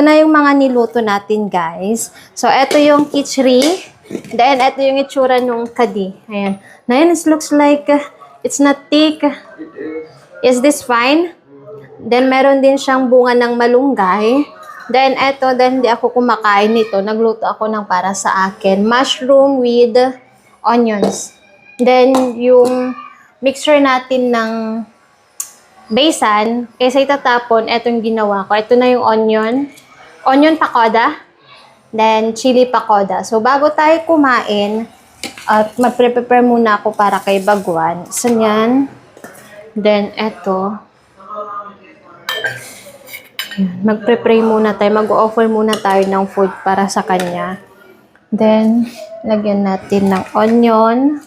na yung mga niluto natin, guys. So, ito yung kichri. Then, ito yung itsura nung kadi. Ayan. Na yun, it looks like it's not thick. Is this fine? Then, meron din siyang bunga ng malunggay. Then, eto, then hindi ako kumakain nito. Nagluto ako ng para sa akin. Mushroom with onions. Then, yung mixture natin ng besan, kaysa itatapon, etong ginawa ko. Ito na yung onion. Onion pakoda. Then, chili pakoda. So, bago tayo kumain, at mag-prepare muna ako para kay Bagwan. So, yan. Then, eto. Mag-prepare muna tayo. Mag-offer muna tayo ng food para sa kanya. Then, lagyan natin ng onion,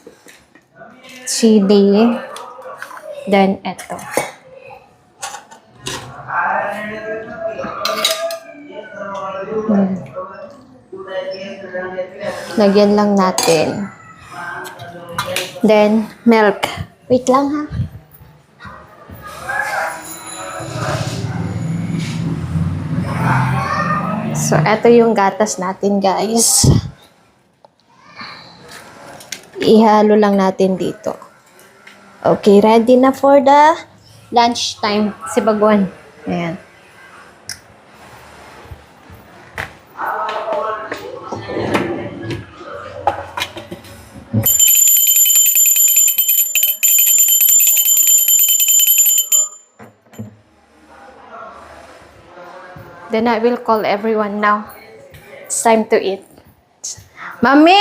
chili, then, eto. Lagyan lang natin. Then, milk. Wait lang ha. So, eto yung gatas natin, guys. Ihalo lang natin dito. Okay, ready na for the lunch time. Si Bagwan. Ayan. Then I will call everyone now. It's time to eat. Mami!